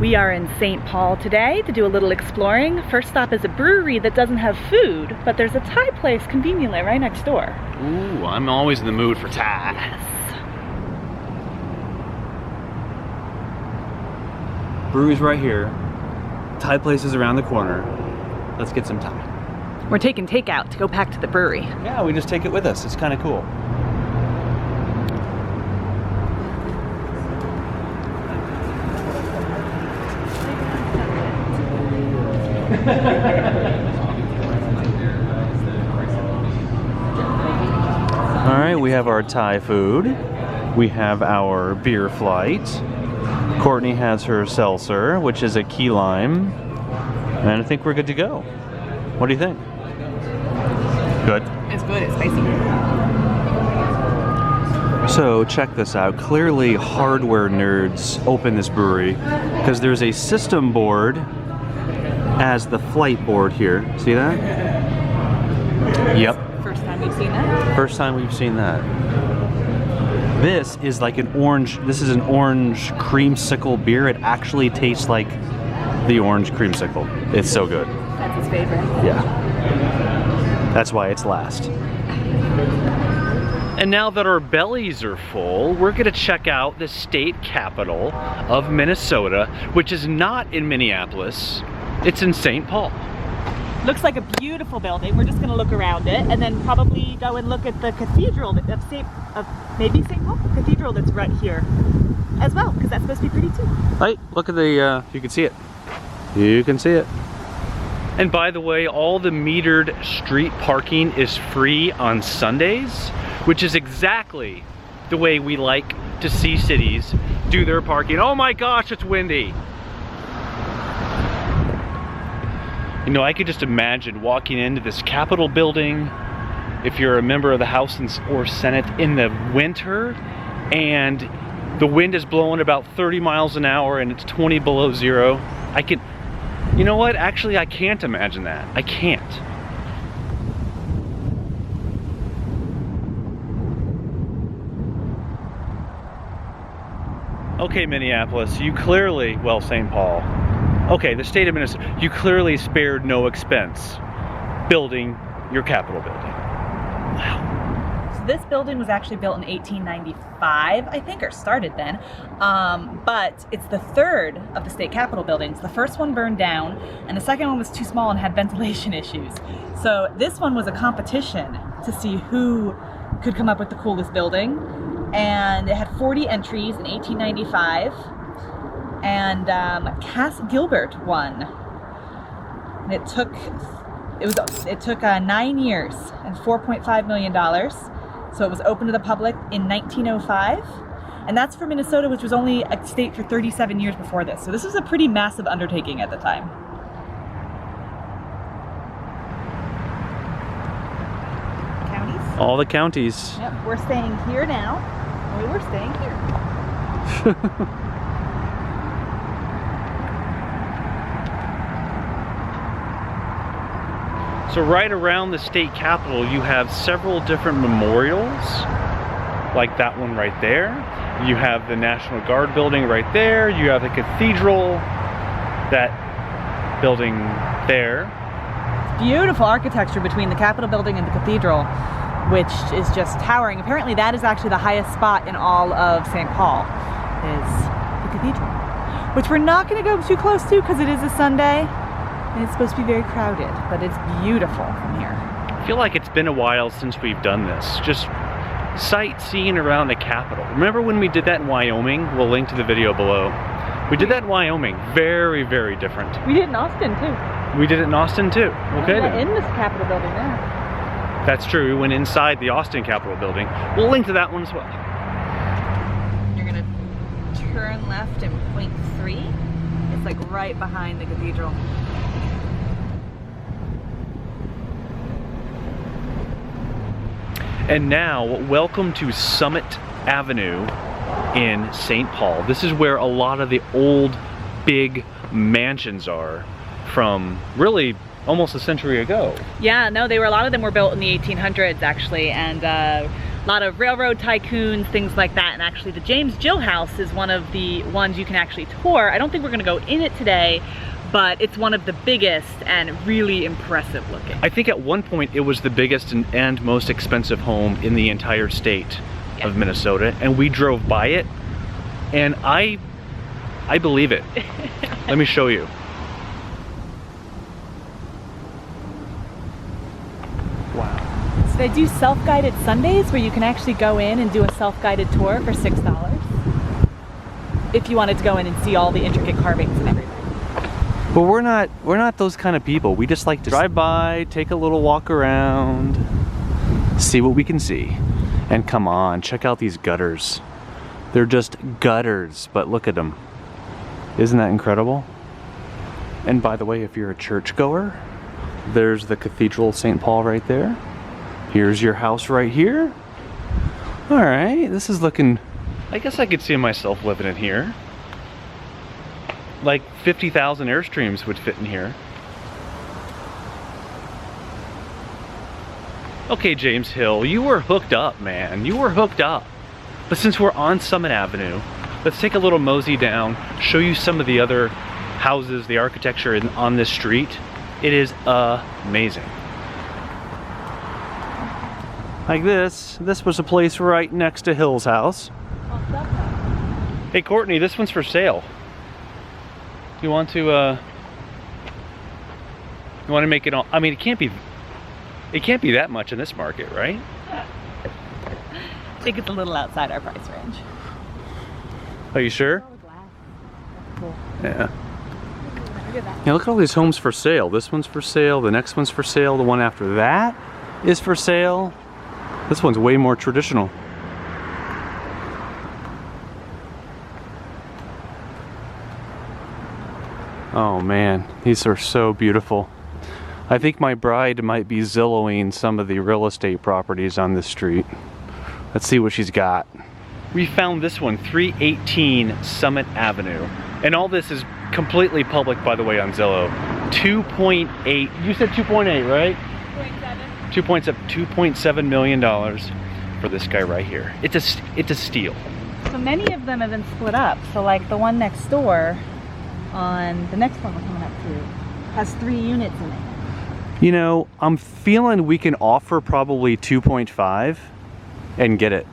We are in St. Paul today to do a little exploring. First stop is a brewery that doesn't have food, but there's a Thai place conveniently right next door. Ooh, I'm always in the mood for Thai. Yes. Brewery's right here. Thai place is around the corner. Let's get some Thai. We're taking takeout to go back to the brewery. Yeah, we just take it with us. It's kind of cool. All right, we have our Thai food. We have our beer flight. Courtney has her seltzer, which is a key lime. And I think we're good to go. What do you think? Good? It's good, it's spicy. So check this out. Clearly hardware nerds open this brewery because there's a system board as the flight board here. See that? Yep. First time we've seen that? First time we've seen that. This is like an orange creamsicle beer. It actually tastes like the orange creamsicle. It's so good. That's his favorite. Yeah. That's why it's last. And now that our bellies are full, we're gonna check out the state capital of Minnesota, which is not in Minneapolis, it's in St. Paul. Looks like a beautiful building. We're just gonna look around it and then probably go and look at the cathedral maybe St. Paul Cathedral that's right here as well, because that's supposed to be pretty too. Right, look at the, you can see it. You can see it. And by the way, all the metered street parking is free on Sundays, which is exactly the way we like to see cities do their parking. Oh my gosh, it's windy. You know, I could just imagine walking into this Capitol building, if you're a member of the House or Senate, in the winter, and the wind is blowing about 30 miles an hour and it's 20 below zero. You know what? Actually, I can't imagine that. I can't. Okay, Minneapolis, you clearly, well, St. Paul. Okay, the state of Minnesota, you clearly spared no expense building your Capitol building. Wow. So this building was actually built in 1895, I think, or started then. But it's the third of the state Capitol buildings. The first one burned down, and the second one was too small and had ventilation issues. So this one was a competition to see who could come up with the coolest building. And it had 40 entries in 1895. And Cass Gilbert won. And it took 9 years and $4.5 million. So it was open to the public in 1905. And that's for Minnesota, which was only a state for 37 years before this. So this was a pretty massive undertaking at the time. Counties? All the counties. Yep, we're staying here now. We were staying here. So right around the state capitol, you have several different memorials, like that one right there. You have the National Guard building right there. You have the cathedral, that building there. Beautiful architecture between the Capitol building and the cathedral, which is just towering. Apparently that is actually the highest spot in all of St. Paul, is the cathedral, which we're not going to go too close to because it is a Sunday and it's supposed to be very crowded, but it's beautiful from here. I feel like it's been a while since we've done this. Just sightseeing around the Capitol. Remember when we did that in Wyoming? We'll link to the video below. We did that in Wyoming. Very, very different. We did it in Austin too. We did it in Austin too. Okay. We went in this Capitol building there. That's true. We went inside the Austin Capitol building. We'll link to that one as well. You're gonna turn left in point 3. It's like right behind the cathedral. And now, welcome to Summit Avenue in St. Paul. This is where a lot of the old, big mansions are from really almost a century ago. Yeah, no, a lot of them were built in the 1800s actually, and A lot of railroad tycoons, things like that. And actually the James Jill house is one of the ones you can actually tour. I don't think we're gonna go in it today, but it's one of the biggest and really impressive looking. I think at one point it was the biggest and most expensive home in the entire state of Minnesota, and we drove by it, and I believe it. Let me show you. Wow. So they do self-guided Sundays where you can actually go in and do a self-guided tour for $6 if you wanted to go in and see all the intricate carvings and everything. But we're not those kind of people. We just like to drive by, take a little walk around, see what we can see. And come on, check out these gutters. They're just gutters, but look at them. Isn't that incredible? And by the way, if you're a churchgoer, there's the Cathedral of St. Paul right there. Here's your house right here. All right, this is looking, I guess I could see myself living in here. Like 50,000 Airstreams would fit in here. Okay, James Hill, you were hooked up, man. You were hooked up. But since we're on Summit Avenue, let's take a little mosey down, show you some of the other houses, the architecture on this street. It is amazing. Like this was a place right next to Hill's house. Hey Courtney, this one's for sale. You want to make it all, I mean, it can't be that much in this market, right? I think it's a little outside our price range. Are you sure? Cool. Yeah. Yeah, look at all these homes for sale. This one's for sale, the next one's for sale, the one after that is for sale. This one's way more traditional. Oh man, these are so beautiful. I think my bride might be Zillowing some of the real estate properties on this street. Let's see what she's got. We found this one, 318 Summit Avenue. And all this is completely public, by the way, on Zillow. 2.8, you said 2.8, right? 2.7 million dollars for this guy right here. It's a steal. So many of them have been split up. So like the one next door on the next one we're coming up to has 3 units in it. You know, I'm feeling we can offer probably 2.5 and get it.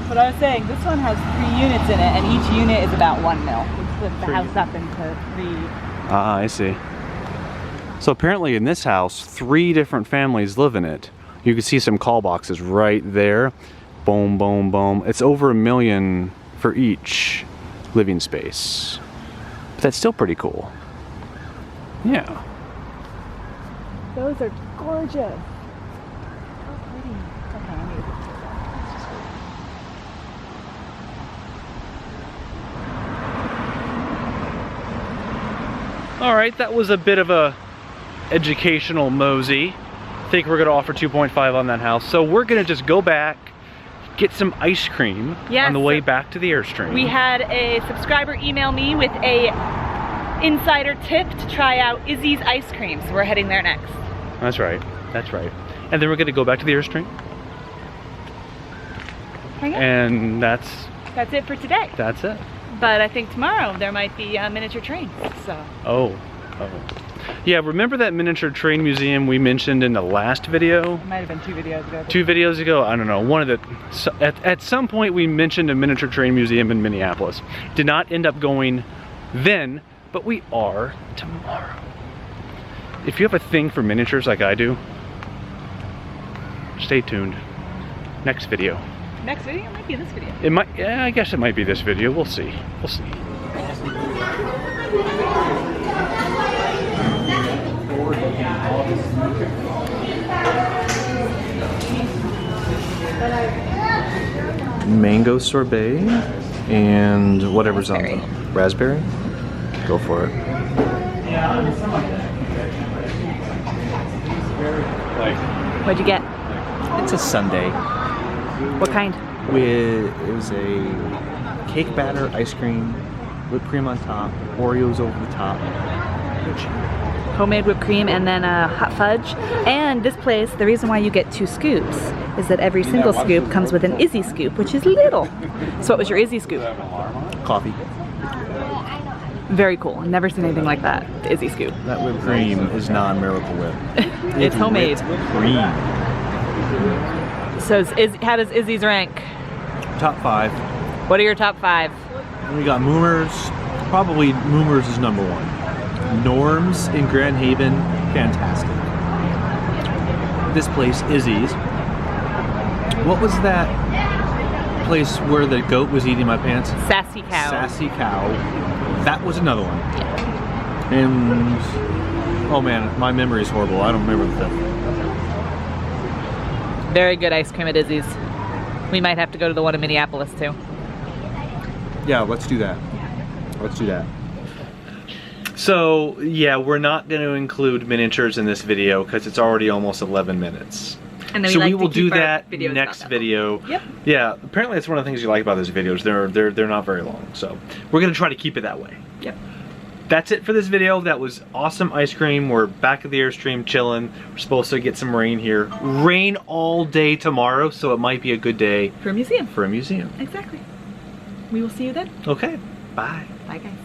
What I was saying, this one has 3 units in it, and each unit is about 1 mil. We split the house up into 3. Ah, I see. So apparently in this house, 3 different families live in it. You can see some call boxes right there. Boom, boom, boom. It's over $1 million for each living space. But that's still pretty cool. Yeah. Those are gorgeous. So pretty. Okay, I need to put that. All right, that was a bit of a educational mosey. I think we're gonna offer 2.5 on that house. So we're gonna just go back, get some ice cream on the way back to the Airstream. We had a subscriber email me with a insider tip to try out Izzy's ice cream, so we're heading there next. That's right, that's right. And then we're gonna go back to the Airstream. And that's it for today. That's it. But I think tomorrow there might be miniature trains, so. Oh. Yeah, remember that miniature train museum we mentioned in the last video? It might have been 2 videos ago. 2 videos ago? I don't know. One of the, at some point we mentioned a miniature train museum in Minneapolis. Did not end up going then, but we are tomorrow. If you have a thing for miniatures like I do, stay tuned. Next video. Next video? It might be this video. It might, yeah, I guess it might be this video. We'll see. We'll see. Mango sorbet and whatever's on top. Raspberry? Go for it. What'd you get? It's a sundae. What kind? It was a cake batter, ice cream, whipped cream on top, Oreos over the top. Homemade whipped cream and then hot fudge. And this place, the reason why you get 2 scoops is that every single scoop comes with an Izzy scoop, which is little. So what was your Izzy scoop? Coffee. Very cool. I've never seen anything like that. The Izzy scoop. That whipped cream is non-Miracle Whip. It's homemade. Cream. So how does Izzy's rank? Top 5. What are your top 5? We got Moomers. Probably Moomers is number 1. Norm's in Grand Haven, fantastic. This place, Izzy's. What was that place where the goat was eating my pants? Sassy Cow. Sassy Cow. That was another one. And oh man, my memory is horrible. I don't remember the fifth. Very good ice cream at Izzy's. We might have to go to the one in Minneapolis too. Yeah, let's do that. Let's do that. So yeah, we're not going to include miniatures in this video because it's already almost 11 minutes. And then so we will do keep our that videos next about that video. Yep. Yeah, apparently that's one of the things you like about those videos. They're not very long, so we're going to try to keep it that way. Yep. That's it for this video. That was awesome ice cream. We're back at the Airstream chilling. We're supposed to get some rain here. Rain all day tomorrow, so it might be a good day For a museum. for a museum. Exactly. We will see you then. Okay, bye. Bye guys.